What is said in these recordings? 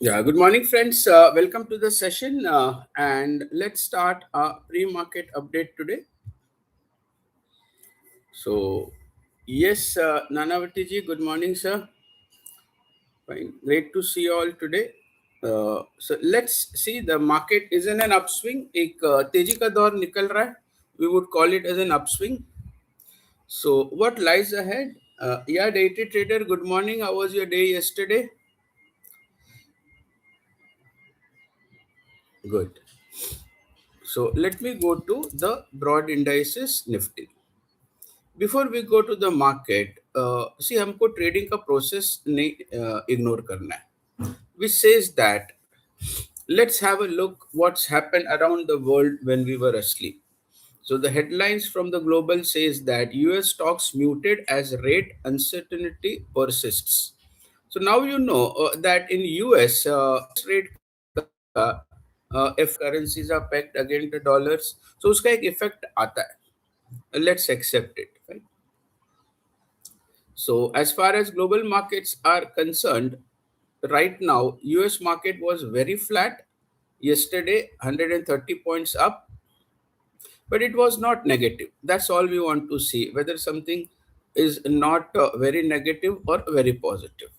Yeah, good morning, friends. Welcome to the session. And let's start our pre-market update today. So, yes, Nanavati ji, good morning, sir. Fine. Great to see you all today. So let's see, the market is in an upswing. एक तेजी का दौर निकल रहा है. We would call it as an upswing. So what lies ahead? Yeah, day trader, good morning. How was your day yesterday? Good. So let me go to the broad indices Nifty. Before we go to the market see हमको trading का process नहीं ignore करना है which says that let's have a look what's happened around the world when we were asleep. So the headlines from the global says that US stocks muted as rate uncertainty persists. So now you know that in US rate if currencies are pegged against the dollars, so उसका एक effect आता है. Let's accept it. Right? So, as far as global markets are concerned, right now, US market was very flat. Yesterday, 130 points up, but it was not negative. That's all we want to see, whether something is not very negative or very positive.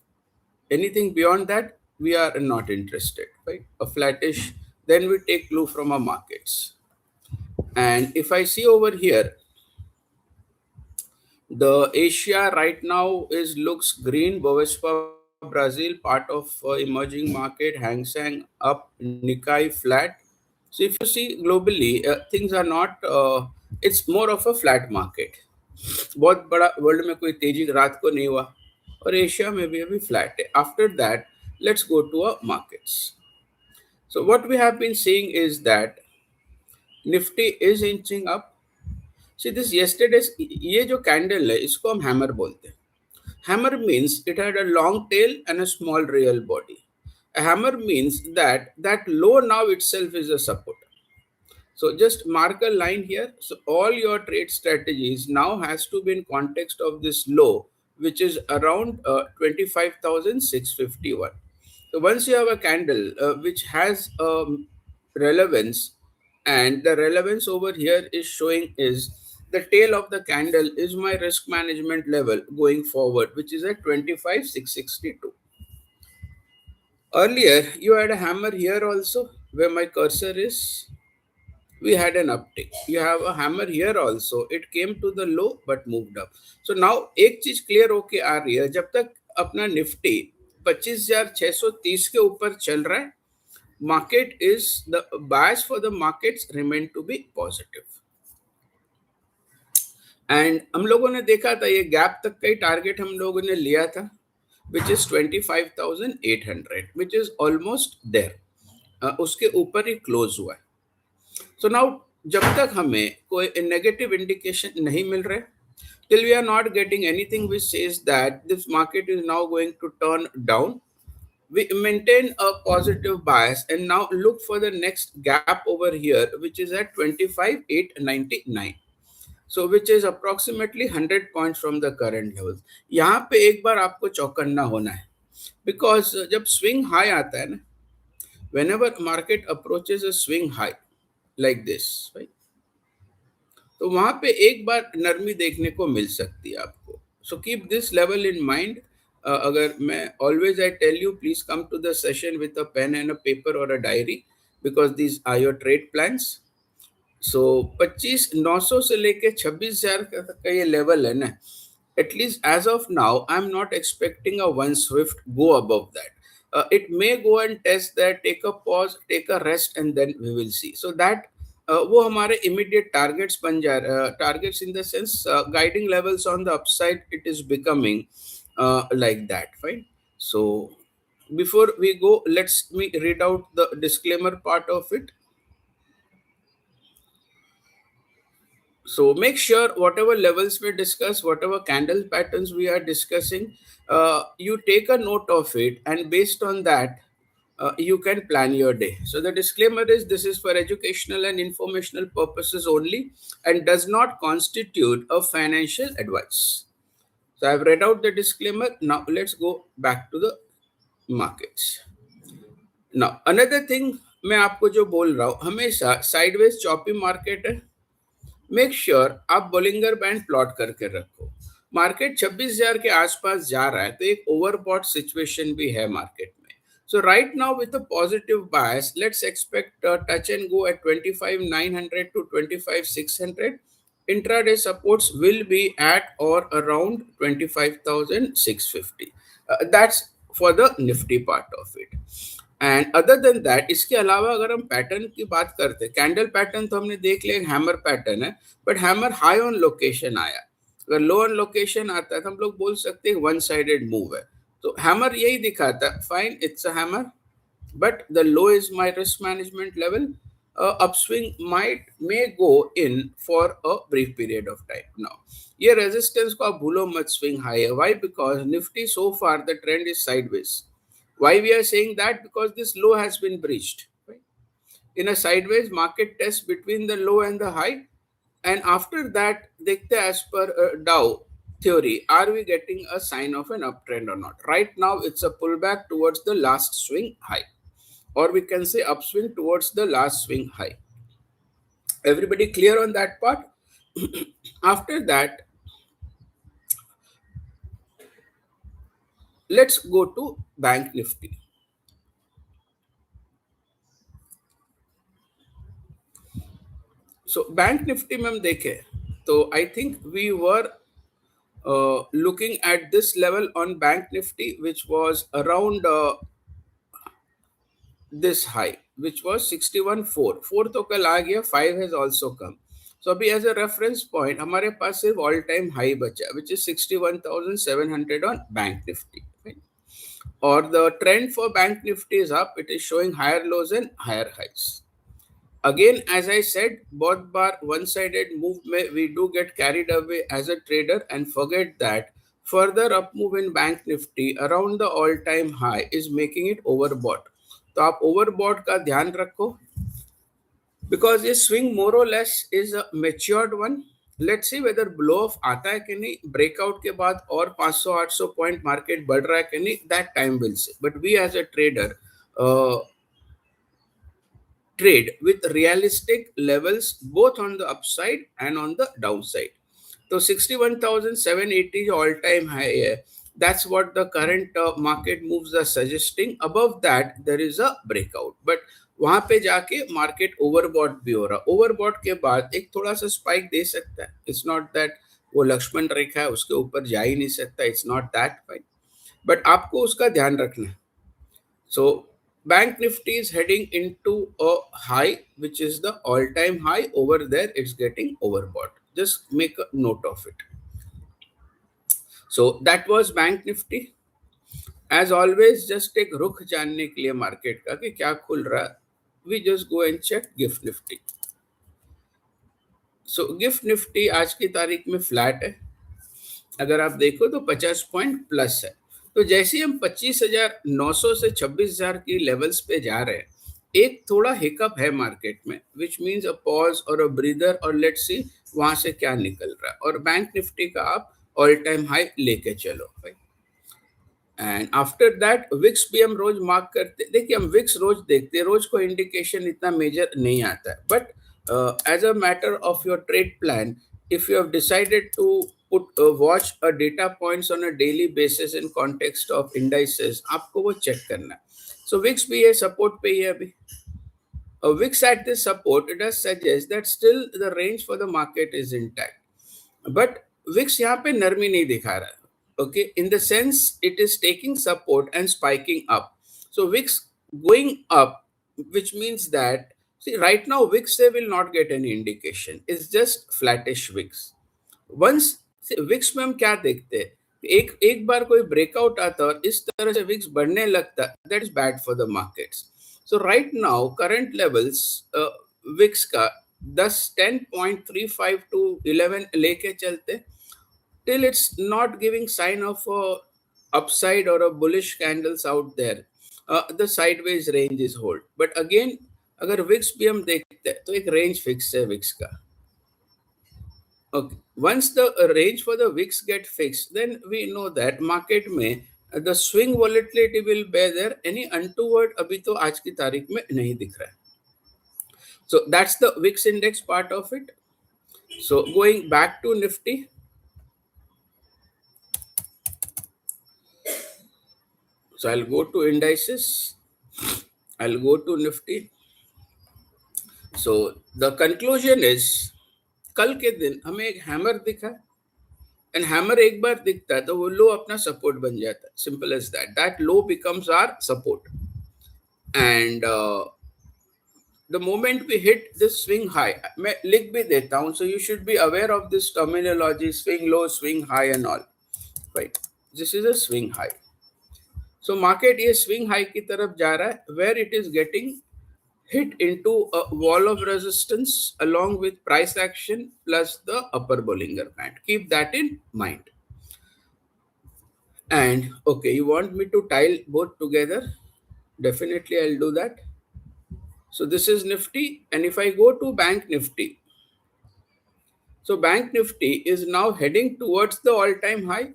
Anything beyond that, we are not interested, right? A flattish, then we take clue from our markets. And if I see over here, the Asia right now is looks green. Bovespa Brazil, part of emerging market. Hang Seng up, Nikkei flat. So if you see globally, things are not. It's more of a flat market. बहुत बड़ा world में कोई तेजी रात को नहीं हुआ और एशिया में भी अभी फ्लैट है. After that let's go to a markets. So what we have been seeing is that Nifty is inching up. See this yesterday's ये जो कैंडल है इसको हम हैमर बोलते हैं. Hammer means it had a long tail and a small real body. A hammer means that that low now itself is a support. So just mark a line here. So all your trade strategies now has to be in context of this low, which is around 25,651. So once you have a candle which has relevance, and the relevance over here is showing is the tail of the candle is my risk management level going forward, which is at 25,662. Earlier, you had a hammer here also, where my cursor is. We had an uptick. You have a hammer here also. It came to the low but moved up. So now एक चीज clear होके आ रही है, जब तक अपना Nifty 25,630 के ऊपर चल रहा है, market is the bias for the markets remain to be positive. And हम लोगों ने देखा था ये गैप तक का ही टारगेट हम लोगों ने लिया था, which is 25,800, which is almost there. उसके ऊपर ही क्लोज हुआ है. सो नाउ जब तक हमें कोई नेगेटिव इंडिकेशन नहीं मिल रहे, till we are not getting anything which says that this market is now going to turn down, we maintain a positive bias and now look for the next gap over here, which is at 25,899. So which is approximately 100 points from the current levels. यहाँ पे एक बार आपको चौकन्ना होना है, because जब swing high आता है ना, whenever market approaches a swing high like this, right? तो वहां पे एक बार नरमी देखने को मिल सकती है आपको. So keep this level in mind. अगर मैं always I tell you please come to the session with a pen and a paper और a diary, because these are your trade plans. So 25,900 से लेके 26,000 तक का ये लेवल है ना, at least as of now I am not expecting a one swift go above that. It may go and test that, take a pause, take a rest, and then we will see. So that वो हमारे immediate targets बन जा रहे. Targets in the sense guiding levels on the upside, it is becoming like that. Fine. So before we go, let's me read out the disclaimer part of it. So make sure whatever levels we discuss, whatever candle patterns we are discussing, you take a note of it, and based on that, you can plan your day. So the disclaimer is this is for educational and informational purposes only and does not constitute a financial advice. So I've read out the disclaimer. Now let's go back to the markets. Now another thing, मैं आपको जो बोल रहा हूँ, हमेशा sideways choppy market है, make sure आप Bollinger band plot करके रखो। मार्केट 26,000 के आसपास जा रहा है तो एक ओवरबॉट सिचुएशन भी है मार्केट में। So right now with a positive bias, let's expect touch and go at 25,900 to 25,600. Intraday supports will be at or around 25,650. That's for the nifty part of it. And other than that, इसके अलावा अगर हम pattern की बात करते हैं, candle pattern तो हमने देख लिया, हैमर पैटर्न है, but hammer high on location आया। अगर लो ऑन लोकेशन आता है तो हम लोग बोल सकते हैं वन साइडेड मूव है। तो हैमर यही दिखाता है, fine, it's a hammer, but the low is my risk management level. Upswing might may go in for a brief period of time. Now, ये resistance को आप भूलो मत, swing high है। Why? Because Nifty so far the trend is sideways. Why we are saying that? Because this low has been breached. Right? In a sideways market test between the low and the high, and after that, देखते हैं as per Dow theory, are we getting a sign of an uptrend or not? Right now, it's a pullback towards the last swing high, or we can say upswing towards the last swing high. Everybody clear on that part? After that, let's go to Bank Nifty. So Bank Nifty में हम देखें तो I think we were looking at this level on Bank Nifty, which was around this high, which was 61.4. 4 तो कल आ गया, 5 has also come. So अभी as a reference point हमारे पास सिर्फ all time high बचा, which is 61,700 on Bank Nifty. Right? Or the trend for Bank Nifty is up. It is showing higher lows and higher highs. Again, as I said, both bar one-sided move में we do get carried away as a trader and forget that further up move in Bank Nifty around the all-time high is making it overbought. तो आप overbought का ध्यान रखो, because this swing more or less is a matured one. Let's see whether blow off आता है कि नहीं, breakout के बाद और 500-800 पॉइंट मार्केट बढ़ रहा है कि नहीं, that time will see. But we as a trader trade with realistic levels both on the upside and on the downside. So 61,780 all-time high है. That's what the current market moves are suggesting. Above that there is a breakout, but वहां पे जाके market overbought भी हो रहा। Overbought के बाद एक थोड़ा सा स्पाइक दे सकता है। इट्स नॉट दैट वो लक्ष्मण रेखा है उसके ऊपर जा ही नहीं सकता, it's not that fine, but आपको उसका ध्यान रखना है। So Bank Nifty is heading into a high, which is the all-time high. Over there, it's getting overbought. Just make a note of it. So that was Bank Nifty. As always, just take रुख जानने के लिए market का कि क्या खुल रहा है, we just go and check Gift Nifty. So Gift Nifty आज की तारीख में फ्लैट है। अगर आप देखो तो 50 पॉइंट प्लस है। तो जैसे हम 25,900 से 26,000 की लेवल्स पे जा रहे हैं, एक थोड़ा हिकअप है मार्केट में, विच मीन्स अ पॉज और अ ब्रीदर, और लेट्स सी वहां से क्या निकल रहा है। और बैंक निफ्टी का आप ऑल टाइम हाई लेके चलो भाई। एंड आफ्टर दैट विक्स भी हम रोज मार्क करते, देखिए हम विक्स रोज देखते हैं, रोज को इंडिकेशन इतना मेजर नहीं आता है, but as a matter of your trade plan, if you have decided to watch a data points on a daily basis in context of indices, आपको वो चेक करना है। So VIX भी ये सपोर्ट पे ही है अभी। VIX at this support, it does suggest that still the range for the market is intact, but VIX यहाँ पे नरमी नहीं दिखा रहा है। Okay, in the sense it is taking support and spiking up. So VIX going up, which means that, see, right now VIX they will not get any indication. It's just flattish VIX. Once VIX में हम क्या देखते हैं, एक एक बार कोई breakout आता है और इस तरह से VIX बढ़ने लगता है, that is bad for the markets. So right now current levels VIX का 10.35 to 11 लेके चलते, till it's not giving sign of a upside or a bullish candles out there, the sideways range is hold. But again अगर VIX भी हम देखते हैं तो एक रेंज फिक्स है VIX का। Okay, once the range for the VIX get fixed, then we know that market में the swing volatility will be there. Any untoward अभी तो आज की तारीख में नहीं दिख रहा है. So that's the VIX index part of it. So going back to Nifty. So I'll go to indices. I'll go to Nifty. So the conclusion is कल के दिन हमें एक हैमर दिखा, एंड हैमर एक बार दिखता है तो वो लो अपना सपोर्ट बन जाता है. Simple as that. That low becomes our support, and the moment we hit this swing high, मैं लिख भी देता हूं, so you should be aware of this terminology, swing low, swing high and all, right? This is a swing high. So market ये swing high की तरफ जा रहा है, where it is getting hit into a wall of resistance along with price action plus the upper Bollinger Band. Keep that in mind. And okay, you want me to tile both together? Definitely I'll do that. So this is Nifty, and if I go to Bank Nifty, so Bank Nifty is now heading towards the all-time high,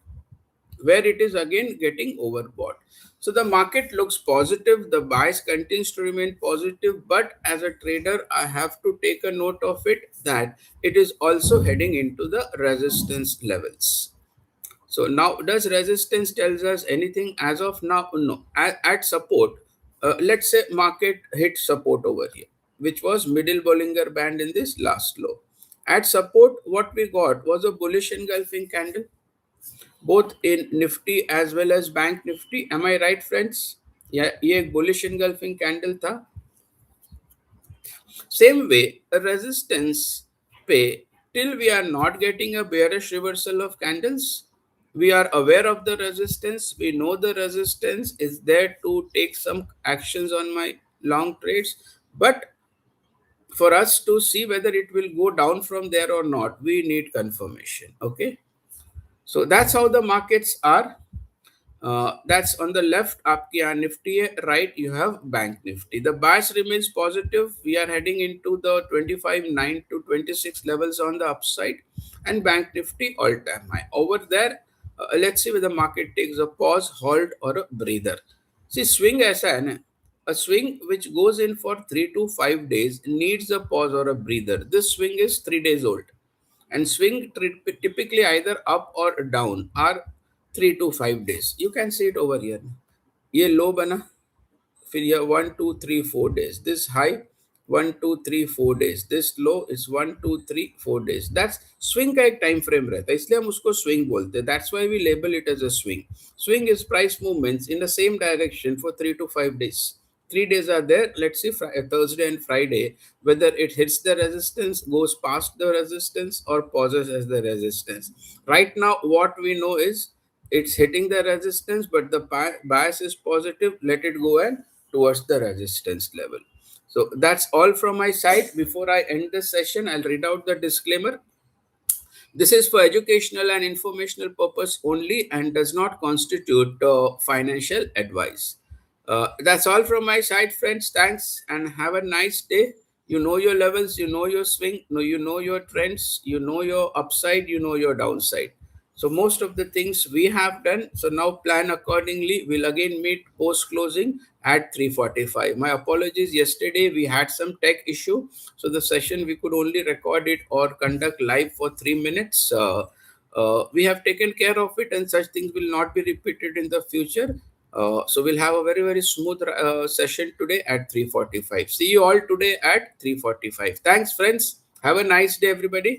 where it is again getting overbought. So the market looks positive, the bias continues to remain positive, but as a trader, I have to take a note of it that it is also heading into the resistance levels. So now, does resistance tells us anything as of now? No. At support, let's say market hit support over here, which was middle Bollinger Band in this last low. At support, what we got was a bullish engulfing candle, both in Nifty as well as Bank Nifty. Am I right, friends? Yeah, ये एक bullish engulfing candle था. Same way, a resistance pay till we are not getting a bearish reversal of candles. We are aware of the resistance. We know the resistance is there to take some actions on my long trades. But for us to see whether it will go down from there or not, we need confirmation. Okay. So that's how the markets are. That's on the left, आपके यहाँ Nifty है, right you have Bank Nifty. The bias remains positive. We are heading into the 25.9 to 26 levels on the upside, and Bank Nifty all-time high. Over there, let's see whether the market takes a pause, halt or a breather. See, swing ऐसा है ना, a swing which goes in for 3 to 5 days needs a pause or a breather. This swing is 3 days old, and swing typically either up or down are 3 to 5 days. You can see it over here. ये low बना, फिर ये 1 2 3 4 days. This high 1 2 3 4 days. This low is 1 2 3 4 days. That's swing का एक time frame रहता है, इसलिए हम उसको swing बोलते हैं. That's why we label it as a swing. Swing is price movements in the same direction for 3 to 5 days. 3 days are there. Let's see Thursday and Friday whether it hits the resistance, goes past the resistance, or pauses as the resistance. Right now, what we know is it's hitting the resistance, but the bias is positive. Let it go and towards the resistance level. So that's all from my side. Before I end the session, I'll read out the disclaimer. This is for educational and informational purpose only and does not constitute financial advice. That's all from my side, friends. Thanks and have a nice day. You know your levels, you know your swing, you know your trends, you know your upside, you know your downside. So most of the things we have done. So now plan accordingly. We'll again meet post closing at 3:45. My apologies. Yesterday we had some tech issue, so the session we could only record it or conduct live for 3 minutes. We have taken care of it, and such things will not be repeated in the future. So we'll have a very, very smooth session today at 3:45. See you all today at 3:45. Thanks, friends. Have a nice day, everybody.